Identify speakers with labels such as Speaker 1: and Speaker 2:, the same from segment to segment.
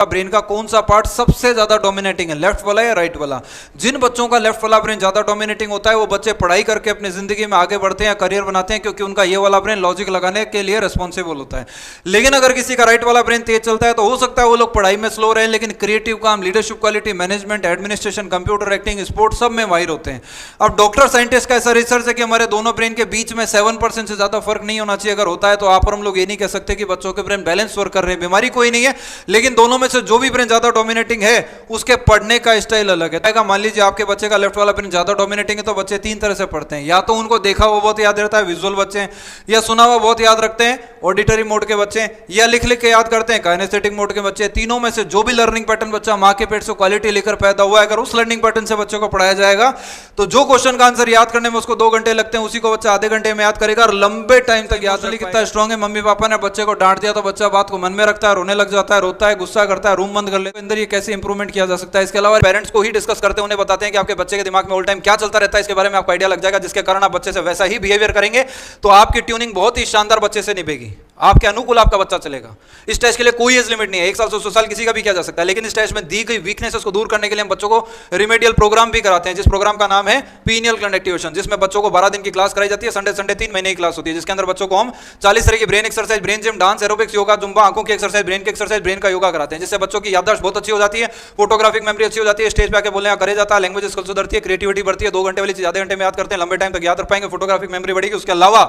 Speaker 1: Brain का कौन सा पार्ट सबसे ज्यादा डोमिनेटिंग है, लेफ्ट वाला या राइट वाला? जिन बच्चों का लेफ्ट वाला ब्रेन ज्यादा डोमिनेटिंग होता है वो बच्चे पढ़ाई करके अपनी जिंदगी में आगे बढ़ते हैं, करियर बनाते हैं, क्योंकि उनका ये वाला ब्रेन लॉजिक लगाने के लिए रिस्पॉन्सिबल होता है। लेकिन अगर किसी का राइट वाला ब्रेन तेज चलता है तो हो सकता है वो लोग पढ़ाई में स्लो रहे, लेकिन क्रिएटिव काम, leadership quality, management, administration, computer, acting, sports सब में माहिर होते हैं। अब डॉक्टर साइंटिस्ट का ऐसा रिसर्च है कि हमारे दोनों ब्रेन के बीच में 7% से ज्यादा फर्क नहीं होना चाहिए। अगर होता है तो आप और हम लोग ये नहीं कह सकते कि बच्चों के ब्रेन बैलेंस वर्क कर रहे हैं, बीमारी कोई नहीं है, लेकिन दोनों में से जो भी ब्रेन ज्यादा डोमिनेटिंग है उसके पढ़ने का स्टाइल अलग है। मान लीजिए आपके बच्चे का लेफ्ट वाला ब्रेन ज्यादा डोमिनेटिंग है तो बच्चे तीन तरह से पढ़ते हैं, या तो उनको देखा हुआ बहुत याद रहता है, विजुअल बच्चे हैं, या सुना हुआ बहुत याद रखते हैं, ऑडिटरी मोड के बच्चे, या लिख लिख के याद करते हैं, काइनेस्थेटिक मोड के बच्चे। तीनों में से जो भी लर्निंग पैटर्न बच्चा मां के पेट से क्वालिटी लेकर पैदा हुआ है, अगर उस लर्निंग पैटर्न से बच्चे को पढ़ाया जाएगा तो जो क्वेश्चन का आंसर याद करने में उसको 2 घंटे लगते हैं उसी को बच्चा आधे घंटे में याद करेगा और लंबे टाइम तक याद रखेगा। कितना स्ट्रांग है, मम्मी पापा ने बच्चे को डांट दिया तो बच्चा बात को मन में रखता है, रोने लग जाता है, रोता है, गुस्सा करता है, रूम बंद कर लेता है। अंदर ये कैसे इंप्रूवमेंट किया जा सकता है? इसके अलावा पेरेंट्स को ही डिस्कस करते हैं, उन्हें बताते हैं कि आपके बच्चे के दिमाग में ऑल टाइम क्या चलता रहता है, इसके बारे में आपको आइडिया लग जाएगा, जिसके कारण आप बच्चे से वैसा ही बिहेवियर करेंगे तो आपकी ट्यूनिंग बहुत ही शानदार बच्चे से निभेगी, आपके अनुकूल आपका बच्चा चलेगा। इस टेस्ट के लिए कोई एज लिमिट नहीं है, 1 साल से 100 साल किसी का भी किया जा सकता है, लेकिन इस टेस्ट में दी गई वीकनेस को दूर करने के लिए हम बच्चों को रिमेडियल प्रोग्राम भी कराते हैं, जिस प्रोग्राम का नाम है पीनियल ग्लैंड एक्टिवेशन, जिसमें बच्चों को 12 दिन की क्लास कराई जाती है, संडे 3 महीने की क्लास होती है, जिसके अंदर बच्चों को हम 40 तरह की brain exercise, brain gym, dance, aerobics, yoga, Zumba, आंखों की एक्सरसाइज, ब्रेन की एक्सरसाइज, ब्रेन का योगा कराते हैं, जिससे बच्चों की याददाश्त बहुत अच्छी हो जाती है, फोटोग्राफिक मेमोरी अच्छी हो जाती है, स्टेज पे आके बोलने का करे जाता है, लैंग्वेज स्किल सुधरती है, क्रिएटिविटी बढ़ती है, 2 घंटे वाली चीज आधे घंटे में याद करते हैं, लंबे टाइम तक याद रख पाएंगे, फोटोग्राफिक मेमोरी बढ़ेगी। उसके अलावा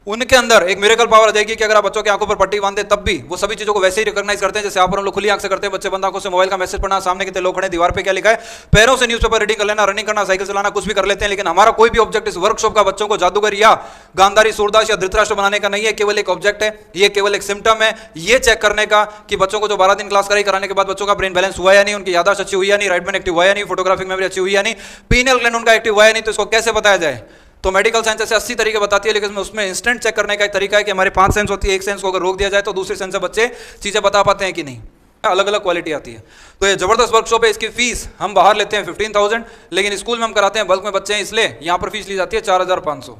Speaker 1: उनके अंदर एक मिरेकल पावर आ जाएगी कि अगर आप बच्चों की आंखों पर पट्टी बांधते तब भी वो सभी चीजों को वैसे ही रिकॉग्नाइज करते हैं जैसे आप और हम लोग खुली आंख से करते हैं। बच्चे बंद आंखों से मोबाइल का मैसेज पढ़ना, सामने कितने लोग खड़े, दीवार पे क्या लिखा है, पैरों से न्यूज़पेपर रीडिंग कर लेना, रनिंग करना, साइकिल चलाना, कुछ भी कर लेते हैं, लेकिन हमारा कोई भी ऑब्जेक्ट इस वर्कशॉप का बच्चों को जादूगर या गांधारी, सूरदास या धृतराष्ट्र बनाने का नहीं है, केवल एक ऑब्जेक्ट है, ये केवल एक सिम्टम है, ये चेक करने का कि बच्चों को जो 12 दिन क्लास कराने के बाद बच्चों का ब्रेन बैलेंस हुआ या नहीं, उनकी याददाश्त अच्छी हुई या नहीं, राइट ब्रेन एक्टिव हुआ या नहीं, फोटोग्राफिक मेमोरी अच्छी हुई या नहीं, पीनियल ग्लैंड उनका एक्टिव हुआ या नहीं, तो इसको कैसे बताया जाए? तो मेडिकल साइंस ऐसे 80 तरीके बताती है, लेकिन उसमें इंस्टेंट चेक करने का एक तरीका है कि हमारे 5 सेंस होती है, एक सेंस को अगर रोक दिया जाए तो दूसरे सेंस से बच्चे चीजें बता पाते हैं कि नहीं, अलग अलग क्वालिटी आती है। तो ये जबरदस्त वर्कशॉप है, इसकी फीस हम बाहर लेते हैं 15,000, लेकिन स्कूल में हम कराते हैं बल्क में बच्चे हैं, इसलिए यहां पर फीस ली जाती है 4,500।